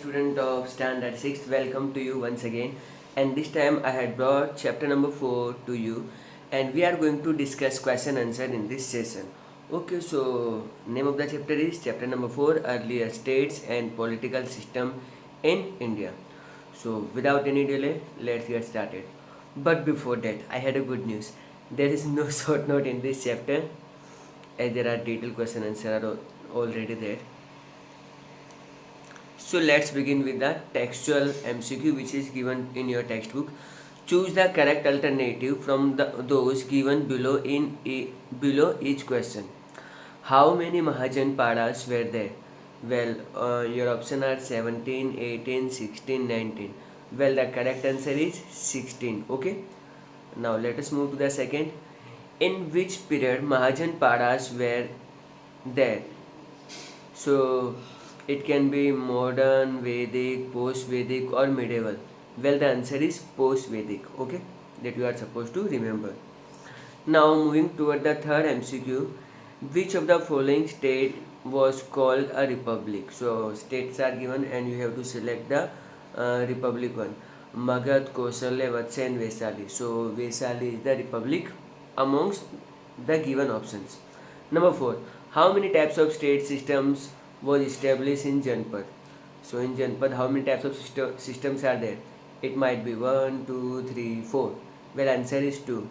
student of standard 6, welcome to you once again, and this time I had brought chapter number 4 to you, and we are going to discuss question answer in this session. Okay, so name of the chapter is chapter number 4, earlier states and political system in India. So without any delay, let's get started. But before that, I had a good news. There is no short note in this chapter, as there are detailed question answer are already there. So let's begin with the textual MCQ which is given in your textbook. Choose the correct alternative from those given below each question. How many Mahajan Padas were there? Well, your option are 17, 18, 16, 19. Well, the correct answer is 16. Okay. Now let us move to the second. In which period Mahajan Padas were there? So it can be modern, Vedic, post-Vedic or medieval. Well, the answer is post-Vedic, okay, that you are supposed to remember. Now moving toward the third MCQ, which of the following state was called a republic? So states are given and you have to select the republic one. Magad, Kosale, Vatsa and Vesali. So Vesali is the republic amongst the given options. Number 4. How many types of state systems was established in Janpad? So in Janpad, how many types of systems are there? It might be 1, 2, 3, 4. Well, answer is 2.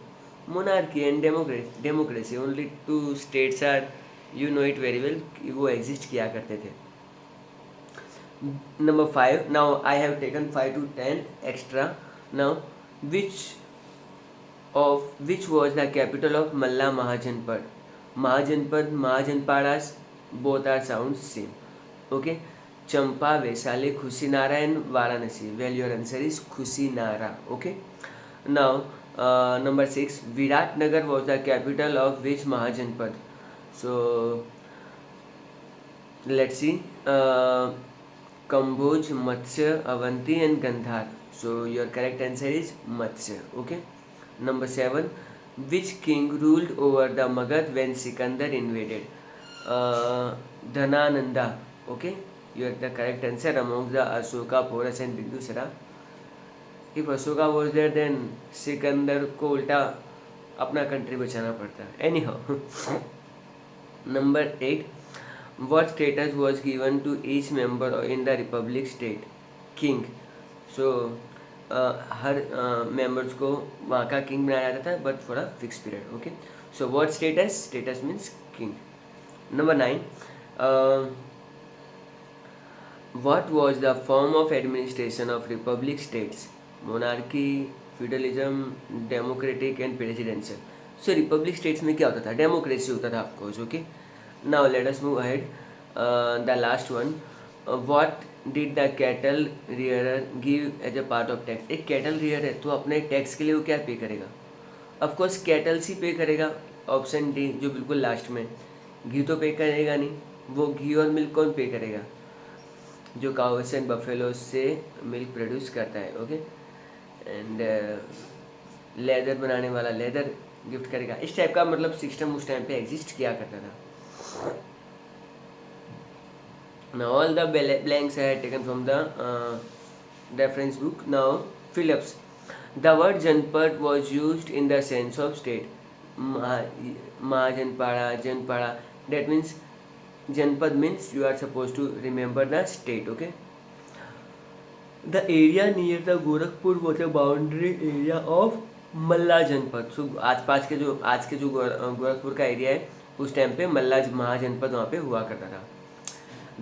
Monarchy and democracy. Only two states are, you know it very well, वो exist किया करते थे. Number 5. Now I have taken 5 to 10 extra. Now which was the capital of Malla Mahajanpad? Mahajanpad, Mahajanpadas, both are sounds same. Okay. Champa, Vaisali, Khusinara and Varanasi. Well, your answer is Khusinara. Okay. Now, number 6. Viratnagar was the capital of which Mahajanpad? So, let's see. Kamboj, Matsya, Avanti and Gandhar. So, your correct answer is Matsya. Okay. Number 7. Which king ruled over the Magad when Sikandar invaded? Dhanananda. Okay. You are the correct answer among the Ashoka, Porus and Bindusara. If Ashoka was there, then Sikandar को उल्टा अपना country बचाना पड़ता. Anyhow, number 8. What status was given to each member in the republic state? King. So her members को वहाँ का king बनाया जाता था, but for a fix period. Okay. So what status means king. Number 9. What was the form of administration of republic states? Monarchy, feudalism, democratic and presidential. So republic states में क्या होता था? डेमोक्रेसी होता था of course. Okay. Now let us move ahead. The last one. What did the cattle rearer give as a part of tax? एक cattle rearer है तो अपने टैक्स के लिए वो क्या पे करेगा? ऑफकोर्स कैटल्स ही पे करेगा. ऑप्शन डी जो बिल्कुल लास्ट में. घी तो पे करेगा नहीं. वो घी और मिल्क कौन पे करेगा? जो काउस एंड बफेलो से मिल्क प्रोड्यूस करता है. ओके. एंड लेदर बनाने वाला लेदर गिफ्ट करेगा. इस टाइप का मतलब सिस्टम उस टाइम पे एग्जिस्ट किया करता था. Now all the blanks I had taken from the reference book. Now Phillips. The word Janpad was used in the sense of state. Mahajanpada, Janpada. That means Janpad means you are supposed to remember the state. Okay. The area near the Gorakhpur was a boundary area of मल्ला जनपद. सो आज के जो गोरखपुर का area है उस time पे मल्ला महाजनपद वहाँ पे हुआ करता था.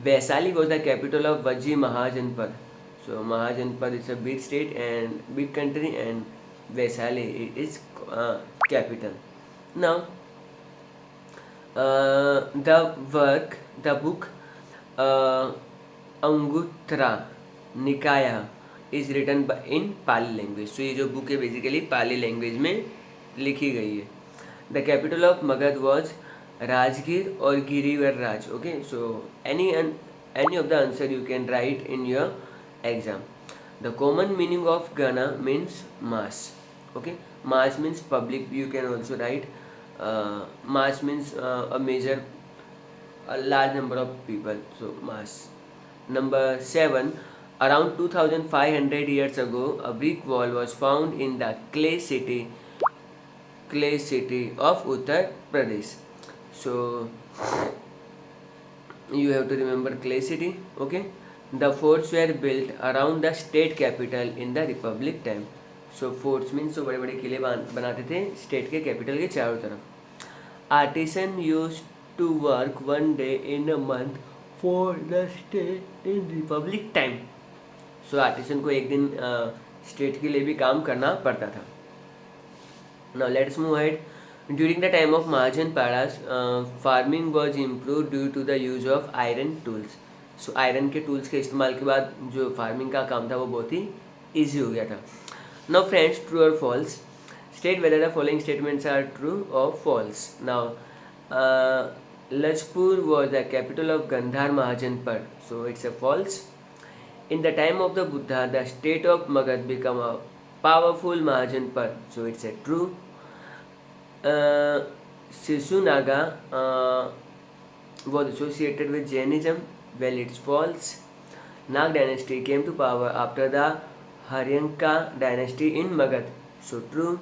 Vaishali was the capital of Vajji Mahajanpad. So Mahajanpad is a big state and big country, and Vaishali is capital. Now the book Anguttara Nikaya is written in Pali language. So ये जो book है basically Pali language में लिखी गई है. The capital of Magad was Rajgir or Girivar Raj. Okay, so any of the answer you can write in your exam. The common meaning of Gana means mass. Okay, mass means public. You can also write mass means a large number of people. So mass. Number 7. Around 2500 years ago, a brick wall was found in the clay city of Uttar Pradesh. So you have to remember clay city. Okay, the forts were built around the state capital in the republic time. So forts means तो बड़े बड़े किले बनाते थे state के capital के चारों तरफ. Artisan used to work one day in a month for the state in republic time. So artisan को एक दिन स्टेट के लिए भी काम करना पड़ता था. Now let's move ahead. During the time of Mahajan Paras, farming was improved due to the use of iron tools. So iron के tools के इस्तेमाल के बाद जो farming का काम था वो बहुत ही easy हो गया था. Now friends, true or false? State whether the following statements are true or false. Now, Lajpur was the capital of Gandhar Mahajanpad. So it's a false. In the time of the Buddha, the state of Magad became a powerful Mahajanpad. So it's a true. Sisunaga was associated with Jainism. Well, it's false. Nag dynasty came to power after the Haryanka dynasty in Magad. So true.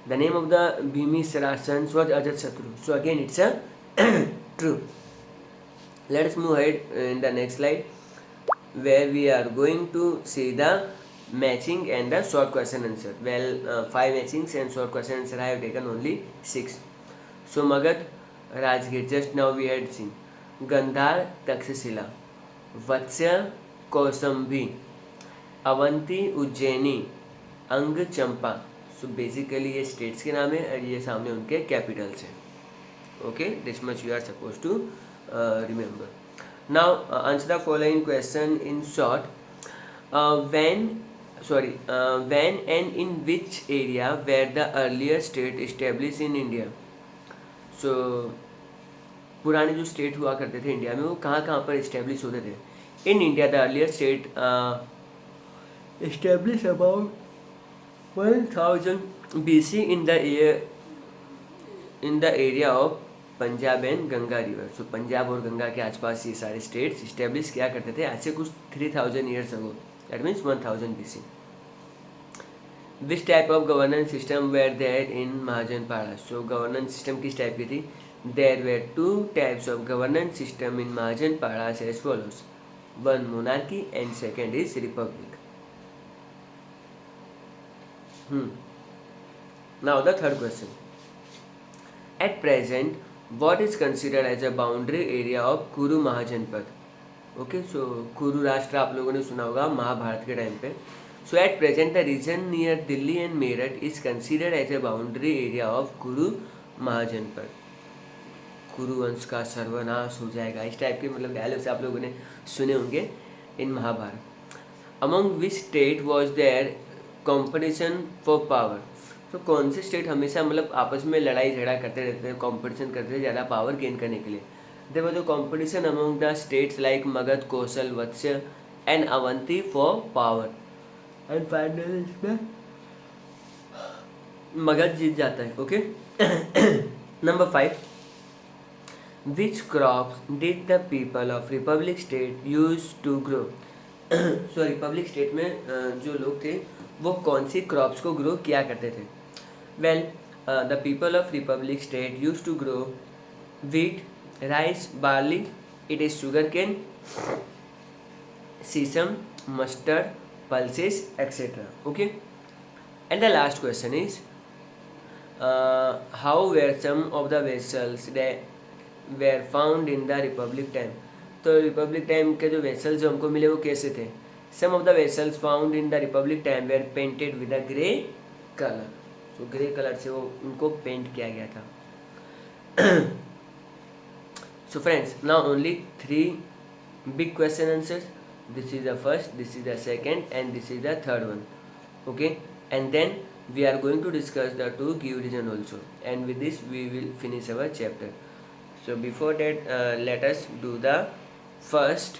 The name of the Bhimisara sons was Ajatsatru. So again, it's a true. Let's move ahead in the next slide, where we are going to see the matching and the short question answer. Well, 5 matchings and short question answer I have taken only 6. So Magad, Rajgir, just now we had seen. Gandhar, Taxila. Vatsya, Kausambi. Avanti, Ujjaini. अंग चंपा. So basically ये states के नाम है और ये सामने उनके capitals हैं. Okay, this much you are suppose to remember. Now answer the following question in short. when and in which area were the earlier state established in India? So पुराने जो स्टेट हुआ करते थे इंडिया में वो कहाँ कहाँ पर इस्टेब्लिश होते थे? In India the earlier state established about 1000 BC in the area of Punjab and Ganga river. So Punjab और गंगा के आसपास ये सारे स्टेट्स इस्टेब्लिश किया करते थे आज से कुछ 3000 years ago. That means 1000 BC. Which type of governance system where there in Mahajanapada? So governance system किस टाइप की थी? There were 2 types of governance system in Mahajanapada as follows. 1 monarchy and second is republic. Now the third question. At present, what is considered as a boundary area of Kuru Mahajanpad? Okay, so Kuru राष्ट्र आप लोगों ने सुना होगा महाभारत के time पे. So at present, the region near Delhi and Meerut is considered as a boundary area of Kuru Mahajanpad. कुरु वंश का सर्वनाश हो जाएगा, इस टाइप के मतलब डायलॉग्स आप लोगों ने सुने होंगे in Mahabharata. Among which state was there competition for power? तो कौन से स्टेट हमेशा मतलब आपस में लड़ाई झगड़ा करते रहते थे, कंपटीशन करते थे ज़्यादा पावर गेन करने के लिए? There was a competition among the states like Magadh, Kaushal, Vatsya and Avanti for power. And finally इसमें मगध जीत जाता है. Okay. Number 5. Which crops did the people of republic state use to grow? So republic state में जो लोग थे वो कौन सी क्रॉप्स को ग्रो किया करते थे? Well, the people of republic state use to grow wheat, rice, barley, it is sugarcane, sesame, mustard, pulses, etc. Okay. And the last question is, how were some of the vessels that were found in the republic time? तो Republic time के जो vessels जो हमको मिले वो कैसे थे? Some of the vessels found in the Republic time were painted with a grey color. So grey color से वो उनको पेंट किया गया था. So friends, now only 3 big question answers. This is the first, this is the second, and this is the third one. Okay, and then we are going to discuss the 2 give reason also, and with this we will finish our chapter. So before that, let us do the first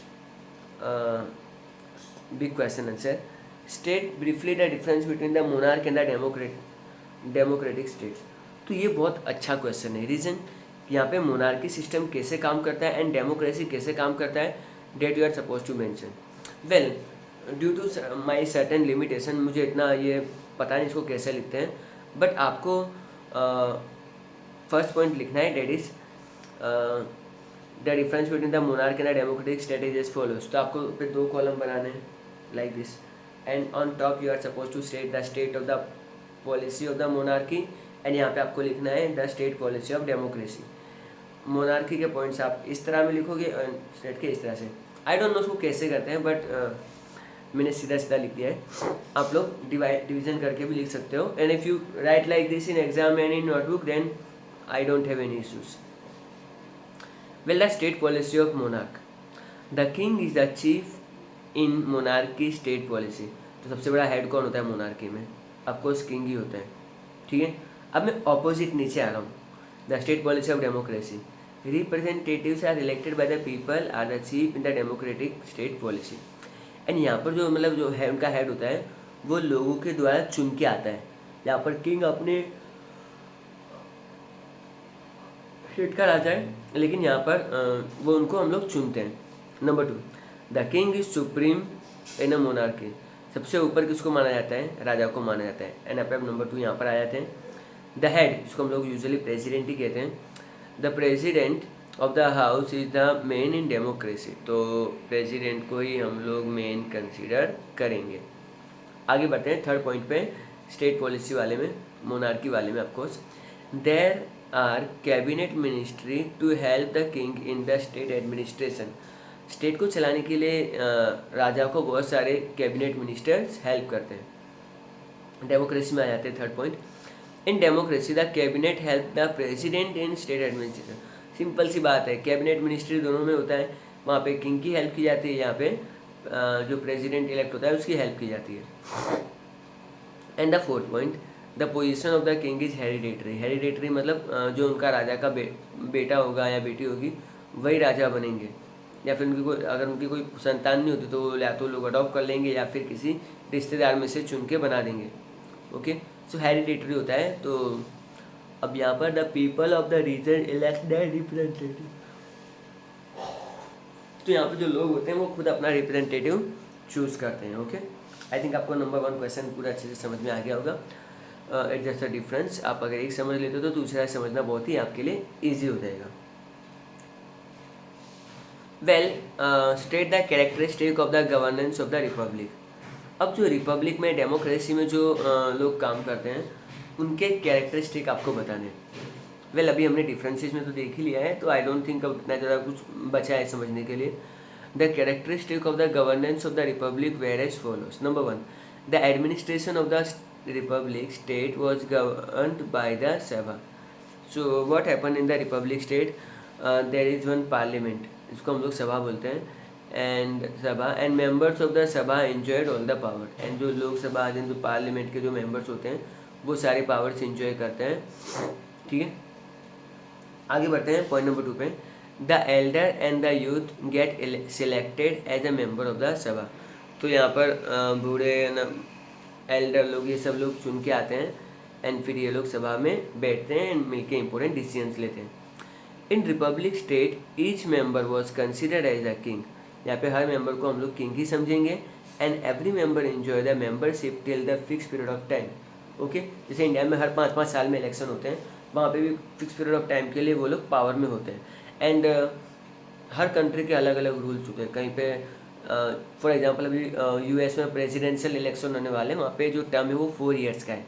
big question answer. State briefly the difference between the monarch and the democratic states. तो ये बहुत अच्छा question है. Reason यहाँ पे monarchy system कैसे काम करता है एंड डेमोक्रेसी कैसे काम करता है, that you are suppose to mention. Well, due to my certain limitation, मुझे इतना ये पता नहीं इसको कैसे लिखते हैं, बट आपको फर्स्ट पॉइंट लिखना है, that is the difference between the monarch and the democratic state is as follows. तो आपको फिर 2 कॉलम बनाने हैं like this, and on top you are suppose to state the state of the policy of the monarchy, and यहाँ पे आपको लिखना है the state policy of democracy. Monarchy के पॉइंट्स आप इस तरह में लिखोगे और स्टेट के इस तरह से। आई डोंट नो उसको कैसे करते हैं, बट मैंने सीधा सीधा लिख दिया है। आप लोग डिवीजन करके भी लिख सकते हो, and if you write like this in exam and in notebook then I don't have any issues. Well, the state policy of monarch, the king is the chief in monarchy state policy. तो सबसे बड़ा head कौन होता है monarchy में? Of course king ही होता है, ठीक है। अब मैं ऑपोजिट नीचे आ रहा हूँ, the state policy of democracy, representatives are elected by the people are the chief in the democratic state policy. And यहाँ पर जो मतलब जो है उनका हेड होता है वो लोगों के द्वारा चुन के आता है। यहाँ पर किंग अपने स्टेट का राजा है, लेकिन यहाँ पर वो उनको हम लोग चुनते हैं। Number 2, the king is supreme in a monarchy. सबसे ऊपर किसको माना जाता है? राजा को माना जाता है। एंड अब नंबर 2 यहाँ पर आ जाते हैं। द हेड, जिसको हम लोग यूजुअली प्रेसिडेंट ही कहते हैं, the president of the house is the main in democracy. तो प्रेसिडेंट को ही हम लोग मेन कंसीडर करेंगे। आगे बढ़ते हैं थर्ड पॉइंट पे, स्टेट पॉलिसी वाले में, मोनार्की वाले में। Of course there are cabinet ministry to help the king in the state administration. State को चलाने के लिए राजा को बहुत सारे कैबिनेट मिनिस्टर्स हेल्प करते हैं। डेमोक्रेसी में आ जाते हैं third point. In democracy the cabinet help the president in state administration. Simple सी बात है, कैबिनेट मिनिस्ट्री दोनों में होता है। वहाँ पे किंग की हेल्प की जाती है, यहाँ पे जो प्रेसिडेंट इलेक्ट होता है उसकी हेल्प की जाती है। And the fourth point, the position of the king is hereditary. Hereditary मतलब जो उनका राजा का बेटा होगा या बेटी होगी वही राजा बनेंगे, या फिर उनकी कोई अगर उनकी कोई संतान नहीं होती तो या तो लोग अडॉप्ट कर लेंगे या फिर किसी रिश्तेदार में से चुन के बना देंगे। ओके, सो हेरिडेटरी होता है। तो अब यहाँ पर the people of the region elect the representative. तो यहाँ पर जो लोग होते हैं वो खुद अपना रिप्रेजेंटेटिव चूज करते हैं। ओके, आई थिंक आपको नंबर 1 क्वेश्चन पूरा अच्छे से समझ में आ गया होगा। It's just a difference. आप अगर एक समझ लेते हो तो दूसरा समझना बहुत ही आपके लिए ईजी हो जाएगा। Well, state the characteristic of the governance of the Republic. अब जो रिपब्लिक में, डेमोक्रेसी में जो लोग काम करते हैं उनके कैरेक्टरिस्टिक आपको बताने हैं। वेल, अभी हमने डिफरेंसेस में तो देख ही लिया है, तो आई डोंट थिंक अब इतना ज़्यादा कुछ बचा है समझने के लिए। The characteristic of the governance of the republic were as follows. Number 1, the administration of the republic state was governed by the sabha. So what happen in the republic state, there is one parliament, इसको हम लोग सभा बोलते हैं, and sabha and members of the sabha enjoyed all the power. And जो लोकसभा जो parliament के जो मेंबर्स होते हैं वो सारी पावर्स एंजॉय करते हैं। ठीक है, आगे बढ़ते हैं पॉइंट नंबर 2 पे। The elder and the youth get selected as a member of the sabha. तो यहाँ पर बूढ़े एल्डर लोग ये सब लोग चुन के आते हैं, एंड फिर ये लोग सभा में बैठते हैं एंड मिलके इंपॉर्टेंट डिसीजंस लेते हैं। In republic state each member was considered as a king. यहाँ पे हर मेंबर को हम लोग किंग ही समझेंगे। And every member enjoy the membership till the fix period of time. Okay, जैसे इंडिया में हर 5-5 साल में इलेक्शन होते हैं, वहाँ पे भी फिक्स पीरियड ऑफ टाइम के लिए वो लोग पावर में होते हैं। एंड हर कंट्री के अलग अलग रूल्स होते हैं। कहीं पे फॉर एग्जांपल अभी यूएस में प्रेसिडेंशियल इलेक्शन होने वाले हैं, वहाँ पे जो टर्म है वो 4 ईयर्स का है,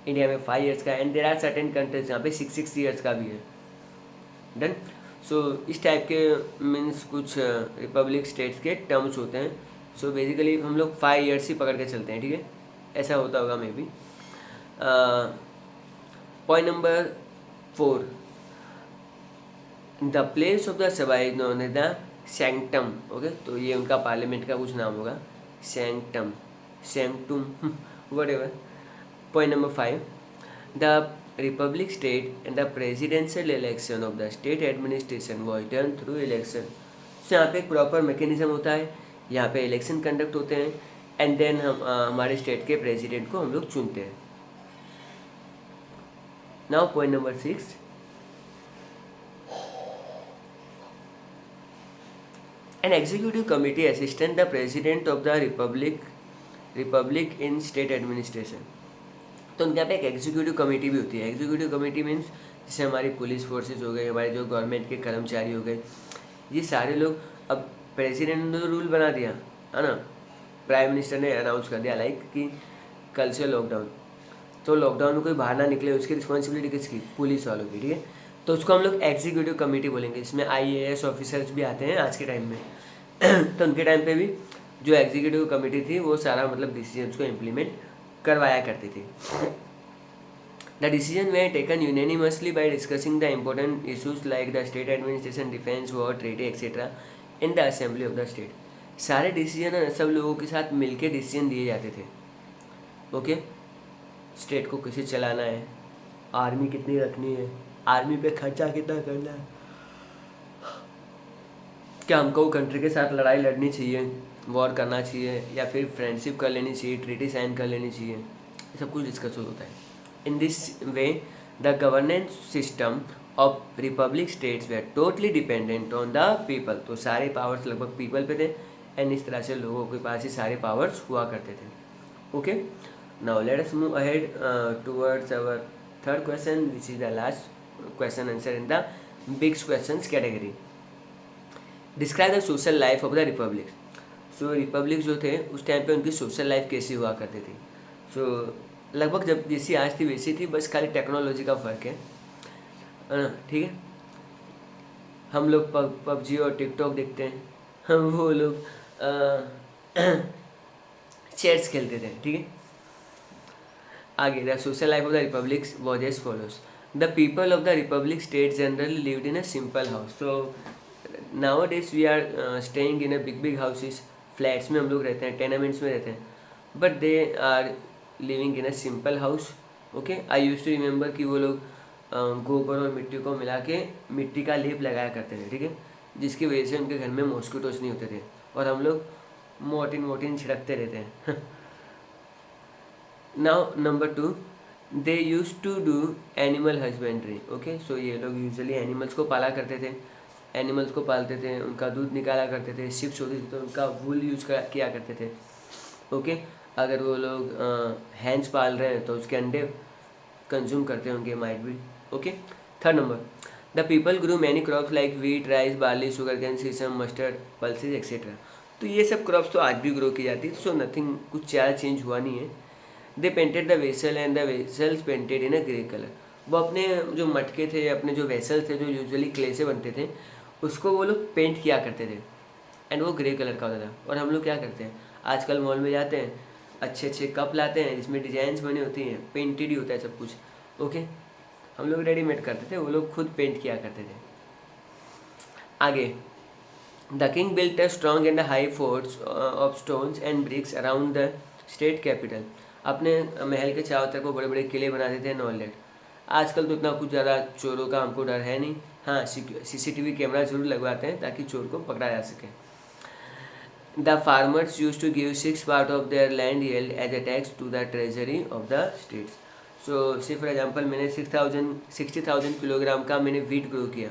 इंडिया में 5 ईयर्स का है, and there are certain countries जहाँ पे 6 ईयर्स का भी है। डन। सो इस टाइप के मीन्स कुछ रिपब्लिक स्टेट्स के टर्म्स होते हैं। सो बेसिकली हम लोग 5 ईयर्स ही पकड़ के चलते हैं, ठीक है, ऐसा होता होगा maybe. Point number 4, the place of the sabha is known as the sanctum. Okay, तो ये उनका पार्लियामेंट का कुछ नाम होगा, sanctum, sanctum, whatever. Point number 5, the republic state and the presidential election of the state administration was done through election. तो यहाँ पे एक प्रॉपर मैकेनिज्म होता है, यहाँ पे इलेक्शन कंडक्ट होते हैं, एंड देन हम हमारे स्टेट के प्रेसिडेंट को हम लोग चुनते हैं। Now point number 6, an executive committee assistant the president of the Republic in state administration. तो उनके यहाँ पे एक एग्जीक्यूटिव कमेटी भी होती है। एग्जीक्यूटिव कमेटी मीन्स जैसे हमारी पुलिस फोर्सेस हो गए, हमारे जो गवर्नमेंट के कर्मचारी हो गए, ये सारे लोग, अब प्रेसिडेंट ने तो रूल बना दिया है ना, प्राइम मिनिस्टर ने अनाउंस कर दिया लाइक कि कल से लॉकडाउन, तो लॉकडाउन में कोई बाहर ना निकले, उसकी रिस्पॉन्सिबिलिटी किसकी, पुलिस वालों की, ठीक है। तो उसको हम लोग एग्जीक्यूटिव कमेटी बोलेंगे। इसमें IAS ऑफिसर्स भी आते हैं आज के टाइम में तो उनके टाइम पे भी जो एग्जीक्यूटिव कमेटी थी वो सारा मतलब डिसीजन को इम्प्लीमेंट करवाया करती थी। The decision were taken unanimously by discussing the important issues like the state administration, defence, war, treaty etcetera in the assembly of the state. सारे डिसीजन सब लोगों के साथ मिलके डिसीजन दिए जाते थे। ओके, स्टेट को कैसे चलाना है, आर्मी कितनी रखनी है, आर्मी पे खर्चा कितना करना है, क्या हमको कंट्री के साथ लड़ाई लड़नी चाहिए, वॉर करना चाहिए, या फिर फ्रेंडशिप कर लेनी चाहिए, ट्रीटी साइन कर लेनी चाहिए, ये सब कुछ डिस्कस होता है। In this way the governance system of republic states were totally dependent on the people. तो सारे पावर्स लगभग पीपल पे थे, एंड इस तरह से लोगों के पास ही सारे पावर्स हुआ करते थे। Okay, now let us move ahead towards our third question, which is the last question answer in the big questions category. Describe the social life of the republic. So republic जो थे उस time पे उनकी social life कैसी हुआ करती थी। सो लगभग जब जैसी आज थी वैसी थी, बस खाली टेक्नोलॉजी का फ़र्क है ना, ठीक है। हम लोग PUBG और TikTok देखते हैं, हम वो लोग चेट्स खेलते थे, ठीक है। आगे, the social life of the republic was as follows. The people of the republic state generally lived in a simple house. So nowadays we are staying in a big houses, flats में हम लोग रहते हैं, tenements में रहते हैं, but they are living in a simple house. Okay, I use to remember कि वो लोग गोबर और मिट्टी को मिला के मिट्टी का लेप लगाया करते थे, ठीक है, जिसकी वजह से उनके घर में मॉस्किटोस नहीं होते थे, और हम लोग मोर्टिन छिड़कते रहते हैं now number 2, they used to do animal husbandry. Okay, so ये लोग यूजुअली एनिमल्स को पाला करते थे, एनिमल्स को पालते थे, उनका दूध निकाला करते थे, शिप्स होती थी तो उनका वूल यूज किया करते थे। ओके, अगर वो लोग हैंस पाल रहे हैं तो उसके अंडे कंज्यूम करते होंगे, might be. Okay, third number, the people grew many crops like wheat, rice, barley, sugar cane, sesame, mustard, pulses etcetera. तो ये सब क्रॉप्स तो आज भी ग्रो की जाती है, सो नथिंग, कुछ ज़्यादा चेंज हुआ नहीं है। They painted the vessel and the vessels painted in a grey colour. वो अपने जो मटके थे, अपने जो वेसल थे जो यूजुअली क्ले से बनते थे, उसको वो लोग पेंट किया करते थे, एंड वो ग्रे कलर का होता था। और हम लोग क्या करते हैं, आजकल मॉल में जाते हैं, अच्छे अच्छे कप लाते हैं जिसमें डिजाइंस बनी होती हैं, पेंटेड ही होता है सब कुछ। ओके, हम लोग रेडीमेड करते थे, वो लोग खुद पेंट किया करते थे। आगे, the king built a strong and high forts of stones and bricks around the state capital. अपने महल के चारों तरफ वो बड़े बड़े किले बनाते थे, नॉलेज। आजकल तो इतना कुछ ज़्यादा चोरों का हमको डर है नहीं, हाँ CCTV कैमरा जरूर लगवाते हैं ताकि चोर को पकड़ा जा सके। The farmers used to give 6 part of their land yield as a tax to the treasury of the states. So say for example मैंने 60,000 किलोग्राम का मैंने वीट ग्रो किया,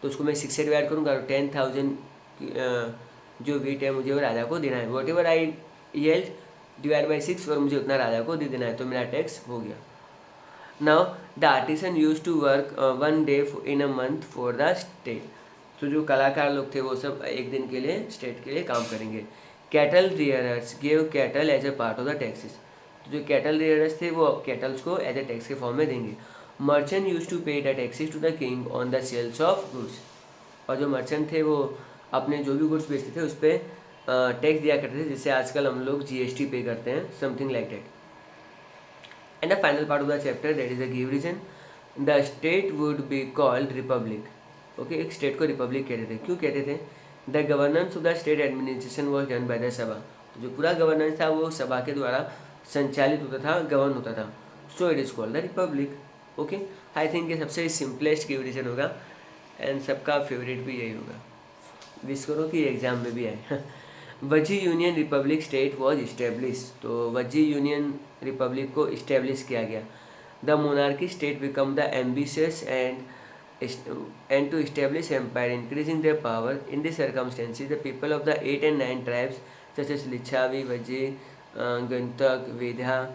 तो उसको मैं 6 से डिवाइड करूँगा, 10,000 जो वीट है मुझे वो राजा को देना है। Whatever I yield divide by 6, और मुझे उतना राजा को दे देना है, तो मेरा टैक्स हो गया। Now the artisan use to work 1 day in a month for the state. तो जो कलाकार लोग थे वो सब एक दिन के लिए स्टेट के लिए काम करेंगे। Cattle rearers gave cattle as a part of the taxes. तो जो कैटल रियरर्स थे वो कैटल्स को एज ए टैक्स के फॉर्म में देंगे। Merchant used to pay the taxes to the king on the sales of goods. और जो मर्चेंट थे वो अपने जो भी गुड्स बेचते थे उस पर टैक्स दिया करते थे, जिससे आजकल हम लोग GST पे करते हैं, something like that. And the final part of the chapter, that is the give reason. The state would be called republic. Okay, एक स्टेट को रिपब्लिक कहते थे। क्यों कहते थे? The governance of the state administration was done by the सभा। जो पूरा गवर्नेंस था वो सभा के द्वारा संचालित होता था, गवर्न होता था। So it is called the republic. Okay, I think ये सबसे सिंपलेस्ट गिव रीजन होगा, एंड सबका फेवरेट भी यही होगा। विश करो कि एग्जाम में भी आए। वजी union Republic state was establish. तो वजी यूनियन रिपब्लिक को इस्टेब्लिश किया गया। The monarchy state become the ambitious and and to establish empire, increasing their power. In these circumstances, the people of the 8 and 9 tribes such as Lichavi, Vaje, Gantak, Vedha,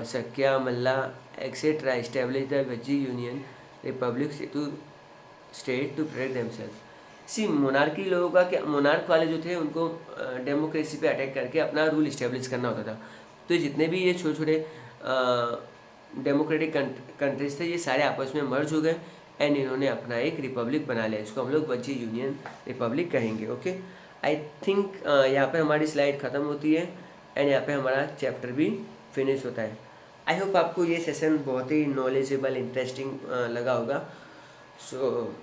Sakya, Malla, etc. established the Vaji Union Republic to state to protect themselves. See monarchy लोगों का क्या, monarch वाले जो थे उनको democracy पे attack करके अपना रूल इस्टेब्लिश करना होता था। तो जितने भी ये छोटे छोटे डेमोक्रेटिक कंट्रीज थे ये सारे आपस में मर्ज हो गए एंड इन्होंने अपना एक रिपब्लिक बना लिया। इसको हम लोग वजी यूनियन रिपब्लिक कहेंगे। ओके, आई थिंक यहाँ पे हमारी स्लाइड ख़त्म होती है एंड यहाँ पे हमारा चैप्टर भी फिनिश होता है। आई होप आपको ये सेशन बहुत ही नॉलेजेबल इंटरेस्टिंग लगा होगा। सो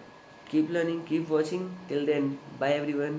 keep learning, keep watching. Till then, bye everyone.